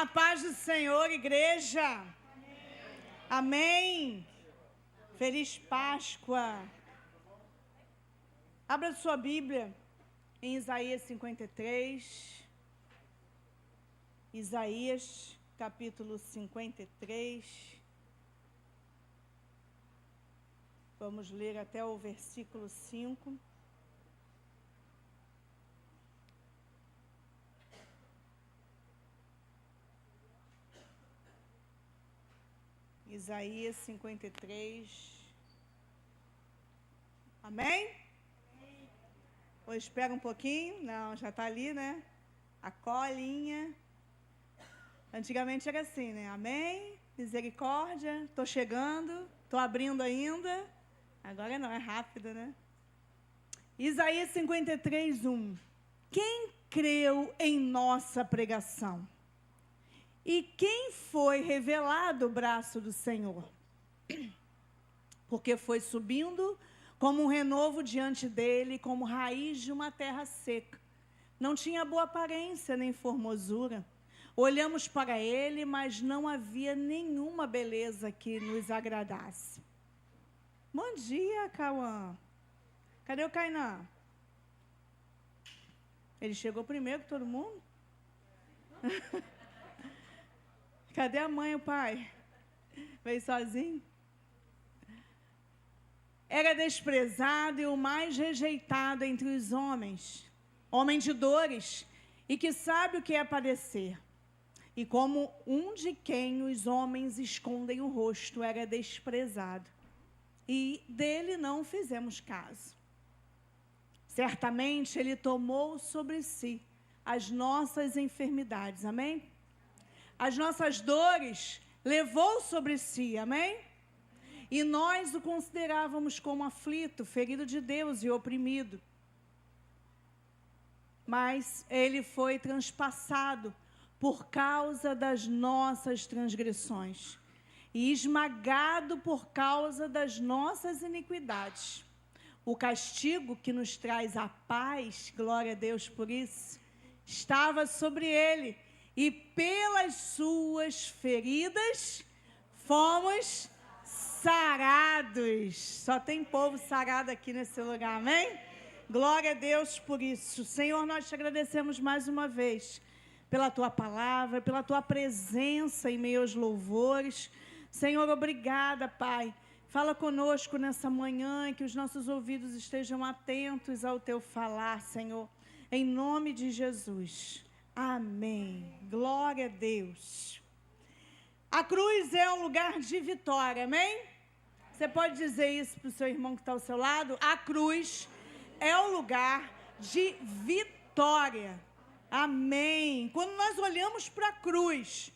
A paz do Senhor, igreja. Amém. Feliz Páscoa. Abra sua Bíblia em Isaías 53. Isaías, capítulo 53. Vamos ler até o versículo 5. Isaías 53. Amém? Ou espera um pouquinho? Não, já está ali, né? A colinha. Antigamente era assim, né? Amém? Misericórdia. Estou chegando. Estou abrindo ainda. Agora não, é rápido, né? Isaías 53, 1. Quem creu em nossa pregação? E quem foi revelado o braço do Senhor? Porque foi subindo como um renovo diante dele, como raiz de uma terra seca. Não tinha boa aparência nem formosura. Olhamos para ele, mas não havia nenhuma beleza que nos agradasse. Bom dia, Cauã. Cadê o Cainã? Ele chegou primeiro que todo mundo? Cadê a mãe e o pai? Veio sozinho? Era desprezado e o mais rejeitado entre os homens, homem de dores, e que sabe o que é padecer. E como um de quem os homens escondem o rosto, era desprezado. E dele não fizemos caso. Certamente ele tomou sobre si as nossas enfermidades, amém? As nossas dores levou sobre si, amém? E nós o considerávamos como aflito, ferido de Deus e oprimido. Mas ele foi transpassado por causa das nossas transgressões e esmagado por causa das nossas iniquidades. O castigo que nos traz a paz, glória a Deus por isso, estava sobre ele. E pelas suas feridas fomos sarados. Só tem povo sarado aqui nesse lugar, amém? Glória a Deus por isso. Senhor, nós te agradecemos mais uma vez pela tua palavra, pela tua presença em meio aos louvores. Senhor, obrigada, Pai. Fala conosco nessa manhã, que os nossos ouvidos estejam atentos ao teu falar, Senhor. Em nome de Jesus. Amém. Glória a Deus. A cruz é um lugar de vitória, amém? Você pode dizer isso para o seu irmão que está ao seu lado? A cruz é um lugar de vitória. Amém. Quando nós olhamos para a cruz,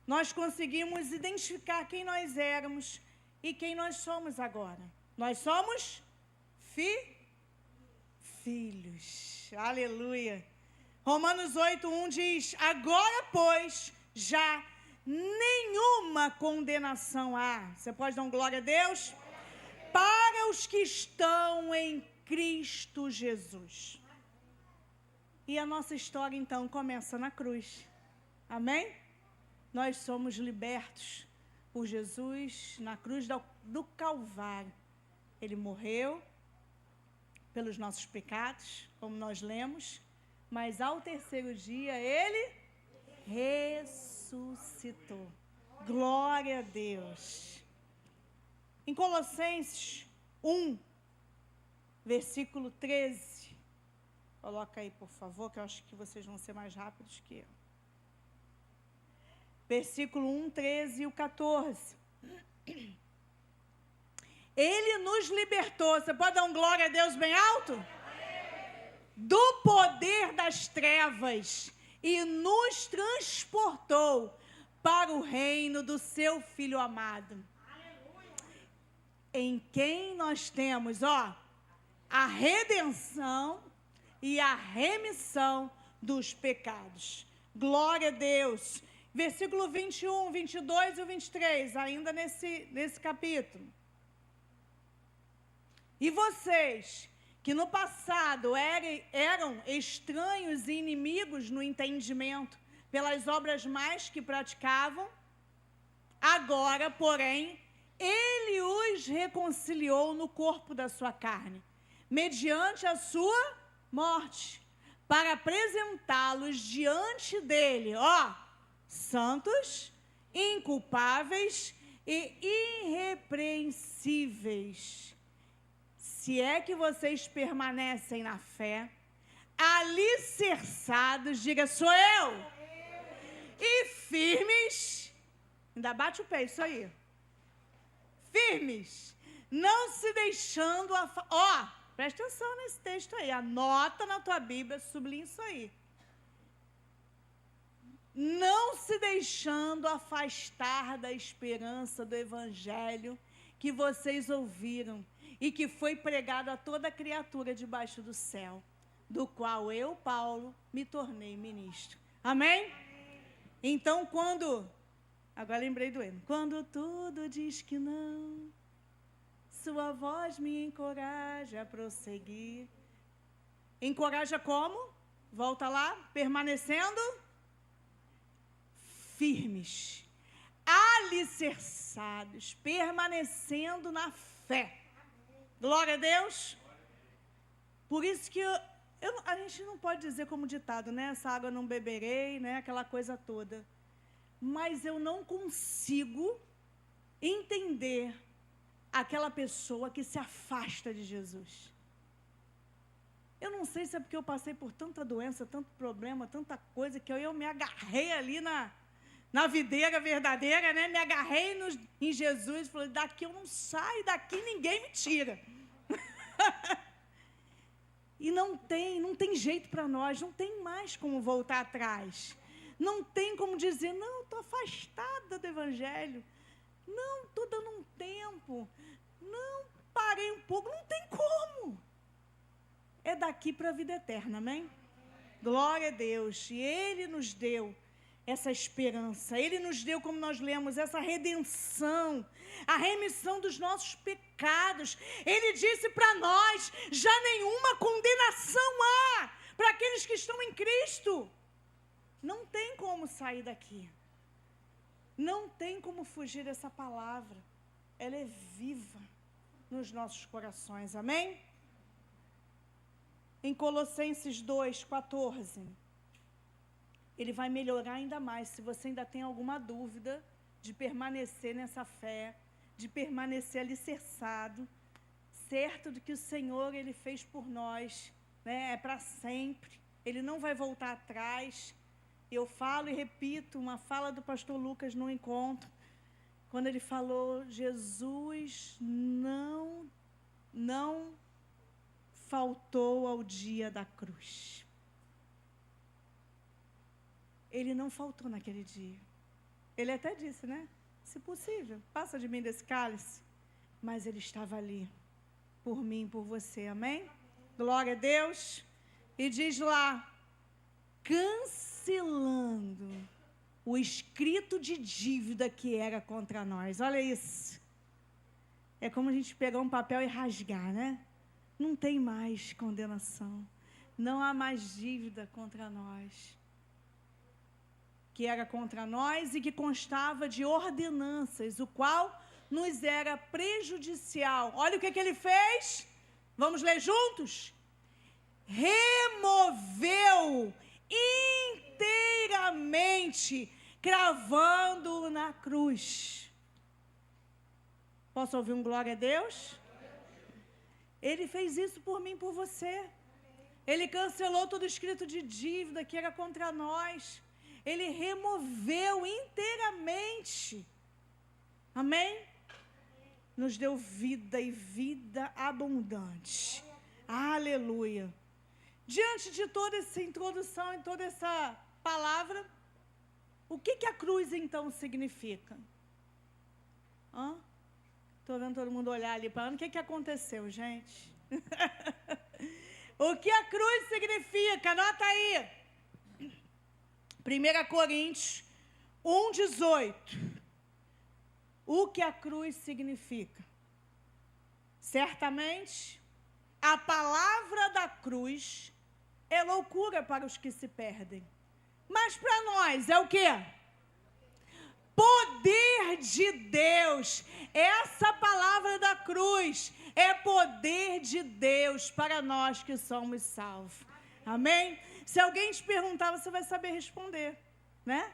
nós conseguimos identificar quem nós éramos e quem nós somos agora. Nós somos filhos. Aleluia. Romanos 8:1 diz: agora, pois, já nenhuma condenação há. Você pode dar um glória a Deus? Para os que estão em Cristo Jesus. E a nossa história, então, começa na cruz. Amém? Nós somos libertos por Jesus na cruz do Calvário. Ele morreu pelos nossos pecados, como nós lemos. Mas ao terceiro dia, ele ressuscitou. Glória a Deus. Em Colossenses 1, versículo 13. Coloca aí, por favor, que eu acho que vocês vão ser mais rápidos que eu. Versículo 1, 13 e o 14. Ele nos libertou. Você pode dar um glória a Deus bem alto? Do poder das trevas e nos transportou para o reino do seu Filho amado. Aleluia. Em quem nós temos, a redenção e a remissão dos pecados. Glória a Deus. Versículo 21, 22 e 23, ainda nesse capítulo. E vocês, que no passado eram estranhos e inimigos no entendimento, pelas obras mais que praticavam. Agora, porém, ele os reconciliou no corpo da sua carne, mediante a sua morte, para apresentá-los diante dele, santos, inculpáveis e irrepreensíveis. Se é que vocês permanecem na fé, alicerçados, diga, sou eu, e firmes, ainda bate o pé, isso aí, firmes, não se deixando, presta atenção nesse texto aí, anota na tua Bíblia, sublinha isso aí. Não se deixando afastar da esperança do Evangelho que vocês ouviram e que foi pregado a toda criatura debaixo do céu, do qual eu, Paulo, me tornei ministro. Amém? Então, agora lembrei do hino. Quando tudo diz que não, sua voz me encoraja a prosseguir. Encoraja como? Volta lá, permanecendo firmes, alicerçados, permanecendo na fé. Glória a Deus. Por isso que a gente não pode dizer como ditado, né? Essa água não beberei, né? Aquela coisa toda. Mas eu não consigo entender aquela pessoa que se afasta de Jesus. Eu não sei se é porque eu passei por tanta doença, tanto problema, tanta coisa, que eu me agarrei ali na videira verdadeira, né? Me agarrei em Jesus e falei, daqui eu não saio, daqui ninguém me tira. E não tem jeito para nós, não tem mais como voltar atrás. Não tem como dizer, não, estou afastada do Evangelho. Não, estou dando um tempo. Não, parei um pouco. Não tem como. É daqui para a vida eterna, amém? Glória a Deus. E Ele nos deu essa esperança. Ele nos deu, como nós lemos, essa redenção, a remissão dos nossos pecados. Ele disse para nós, já nenhuma condenação há para aqueles que estão em Cristo. Não tem como sair daqui. Não tem como fugir dessa palavra. Ela é viva nos nossos corações, amém? Em Colossenses 2:14, ele vai melhorar ainda mais, se você ainda tem alguma dúvida de permanecer nessa fé, de permanecer alicerçado, certo de que o Senhor, Ele fez por nós, né, é para sempre, Ele não vai voltar atrás. Eu falo e repito uma fala do pastor Lucas no encontro, quando ele falou, Jesus não faltou ao dia da cruz. Ele não faltou naquele dia. Ele até disse, né? Se possível, passa de mim desse cálice. Mas ele estava ali, por mim e por você, amém? Glória a Deus. E diz lá, cancelando o escrito de dívida que era contra nós. Olha isso. É como a gente pegar um papel e rasgar, né? Não tem mais condenação. Não há mais dívida contra nós. Que era contra nós e que constava de ordenanças, o qual nos era prejudicial. Olha o que ele fez. Vamos ler juntos? Removeu inteiramente, cravando-o na cruz. Posso ouvir um glória a Deus? Ele fez isso por mim e por você. Ele cancelou todo escrito de dívida que era contra nós. Ele removeu inteiramente. Amém? Nos deu vida e vida abundante. Aleluia. Diante de toda essa introdução e toda essa palavra, o que a cruz então significa? Estou vendo todo mundo olhar ali para o que aconteceu, gente? O que a cruz significa? Anota aí. 1 Coríntios 1:18. O que a cruz significa? Certamente, a palavra da cruz é loucura para os que se perdem, Mas para nós é o quê? Poder de Deus. Essa palavra da cruz é poder de Deus para nós que somos salvos. Amém? Se alguém te perguntar, você vai saber responder, né?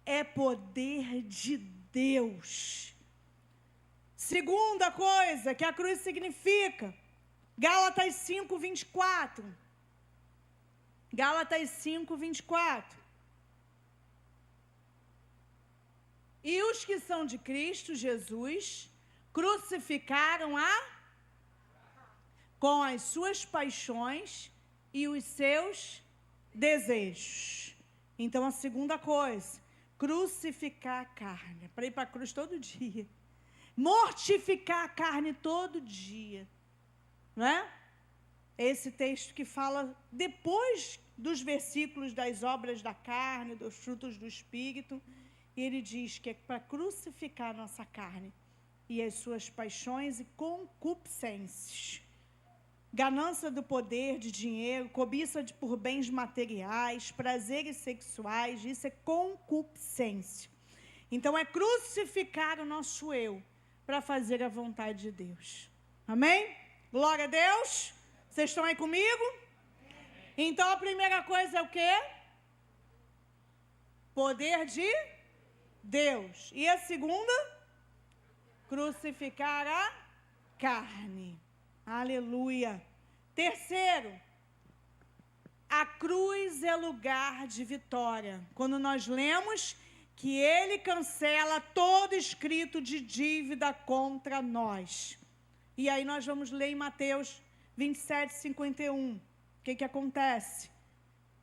É poder de Deus. Segunda coisa que a cruz significa, Gálatas 5, 24. Gálatas 5, 24. E os que são de Cristo Jesus crucificaram com as suas paixões e os seus desejos. Então, a segunda coisa, crucificar a carne. Para ir para a cruz todo dia. Mortificar a carne todo dia. Não é? Esse texto que fala depois dos versículos das obras da carne, dos frutos do Espírito. E ele diz que é para crucificar a nossa carne e as suas paixões e concupiscências. Ganância do poder, de dinheiro, cobiça por bens materiais, prazeres sexuais, isso é concupiscência. Então é crucificar o nosso eu para fazer a vontade de Deus. Amém? Glória a Deus. Vocês estão aí comigo? Então a primeira coisa é o quê? Poder de Deus. E a segunda? Crucificar a carne. Aleluia. Terceiro, a cruz é lugar de vitória. Quando nós lemos que ele cancela todo escrito de dívida contra nós. E aí nós vamos ler em Mateus 27, 51. O que acontece?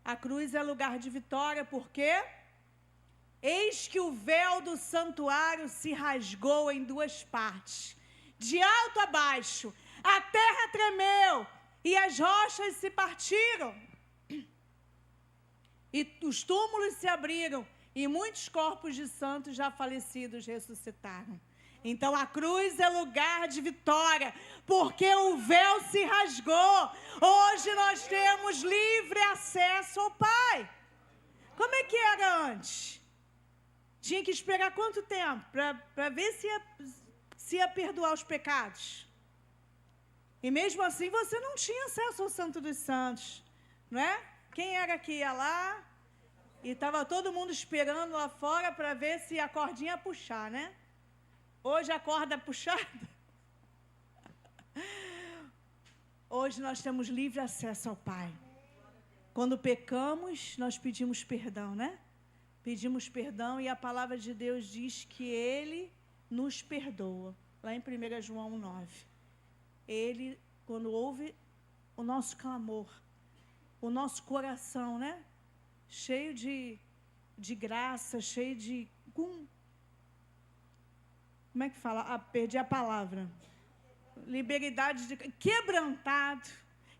A cruz é lugar de vitória porque eis que o véu do santuário se rasgou em duas partes, de alto a baixo. A terra tremeu e as rochas se partiram. E os túmulos se abriram e muitos corpos de santos já falecidos ressuscitaram. Então a cruz é lugar de vitória, porque o véu se rasgou. Hoje nós temos livre acesso ao Pai. Como é que era antes? Tinha que esperar quanto tempo para ver se ia perdoar os pecados? E mesmo assim você não tinha acesso ao Santo dos Santos, não é? Quem era que ia lá e estava todo mundo esperando lá fora para ver se a cordinha ia puxar, né? Hoje a corda é puxada. Hoje nós temos livre acesso ao Pai. Quando pecamos, nós pedimos perdão, né? Pedimos perdão e a palavra de Deus diz que Ele nos perdoa. Lá em 1 João 9. Ele, quando ouve o nosso clamor, o nosso coração, né? Cheio de graça, cheio de... Como é que fala? Perdi a palavra. Liberalidade de...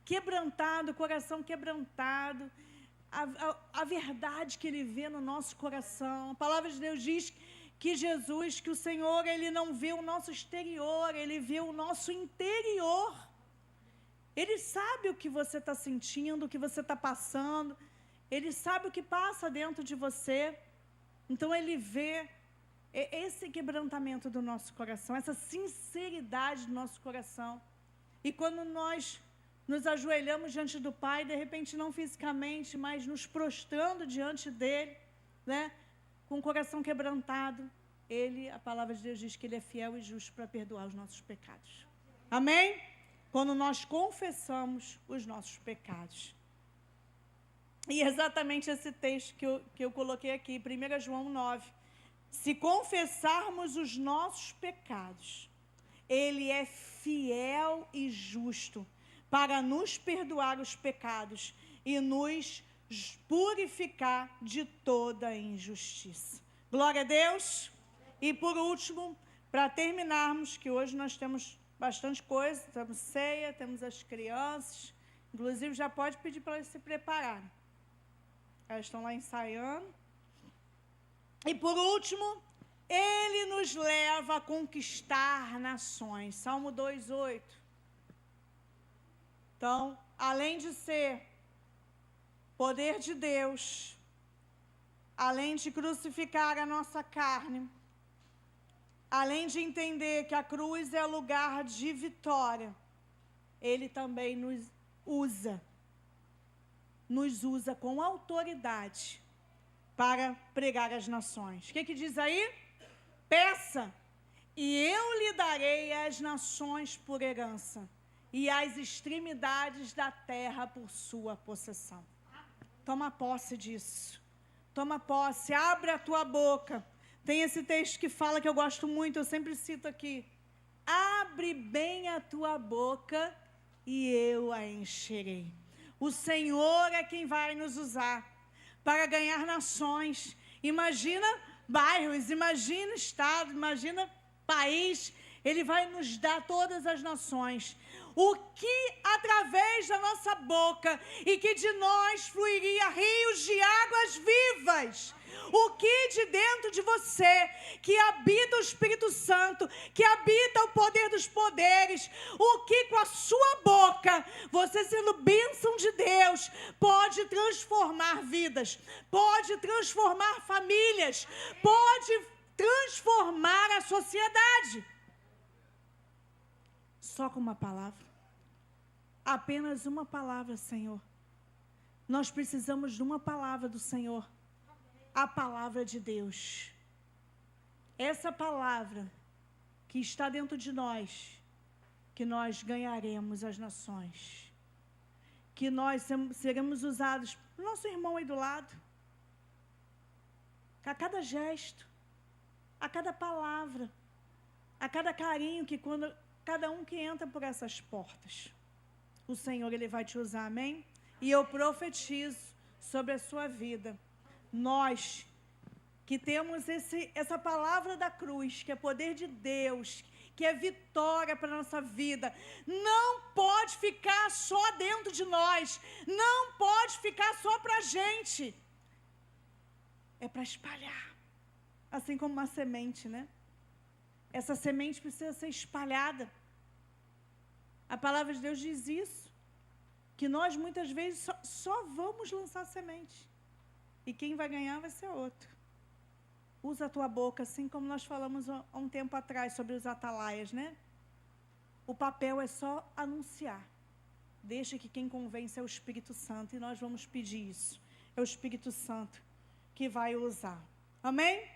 Quebrantado, coração quebrantado. A verdade que Ele vê no nosso coração. A palavra de Deus diz que Jesus, que o Senhor, Ele não vê o nosso exterior, Ele vê o nosso interior. Ele sabe o que você está sentindo, o que você está passando. Ele sabe o que passa dentro de você. Então, Ele vê esse quebrantamento do nosso coração, essa sinceridade do nosso coração. E quando nós nos ajoelhamos diante do Pai, de repente não fisicamente, mas nos prostrando diante dEle, né? Com o coração quebrantado, Ele, a palavra de Deus diz que Ele é fiel e justo para perdoar os nossos pecados. Amém? Quando nós confessamos os nossos pecados. E exatamente esse texto que eu coloquei aqui, 1 João 9. Se confessarmos os nossos pecados, Ele é fiel e justo para nos perdoar os pecados e nos purificar de toda injustiça. Glória a Deus. E por último, para terminarmos, que hoje nós temos bastante coisa, temos ceia, temos as crianças, inclusive já pode pedir para elas se prepararem. Elas estão lá ensaiando. E por último, Ele nos leva a conquistar nações. Salmo 2:8. Então, além de ser poder de Deus, além de crucificar a nossa carne, além de entender que a cruz é lugar de vitória, Ele também nos usa com autoridade para pregar às nações. O que diz aí? Peça, e eu lhe darei as nações por herança, e as extremidades da terra por sua possessão. Toma posse disso. Toma posse, abre a tua boca. Tem esse texto que fala, que eu gosto muito, eu sempre cito aqui. Abre bem a tua boca e eu a encherei. O Senhor é quem vai nos usar para ganhar nações. Imagina bairros, imagina estado, imagina país. Ele vai nos dar todas as nações. O que através da nossa boca e que de nós fluiria rios de águas vivas. O que de dentro de você, que habita o Espírito Santo, que habita o poder dos poderes, o que com a sua boca, você sendo bênção de Deus, pode transformar vidas, pode transformar famílias, pode transformar a sociedade. Só com uma palavra. Apenas uma palavra, Senhor. Nós precisamos de uma palavra do Senhor. A palavra de Deus. Essa palavra que está dentro de nós, que nós ganharemos as nações. Que nós seremos usados pelo nosso irmão aí do lado. A cada gesto, a cada palavra, a cada carinho, que quando cada um que entra por essas portas, o Senhor, Ele vai te usar, amém? E eu profetizo sobre a sua vida. Nós que temos essa palavra da cruz, que é poder de Deus, que é vitória para a nossa vida, não pode ficar só dentro de nós, não pode ficar só para a gente. É para espalhar, assim como uma semente, né? Essa semente precisa ser espalhada. A palavra de Deus diz isso, que nós muitas vezes só vamos lançar semente, e quem vai ganhar vai ser outro. Usa a tua boca, assim como nós falamos há um tempo atrás sobre os atalaias, né? O papel é só anunciar. Deixa que quem convence é o Espírito Santo, e nós vamos pedir isso. É o Espírito Santo que vai usar. Amém?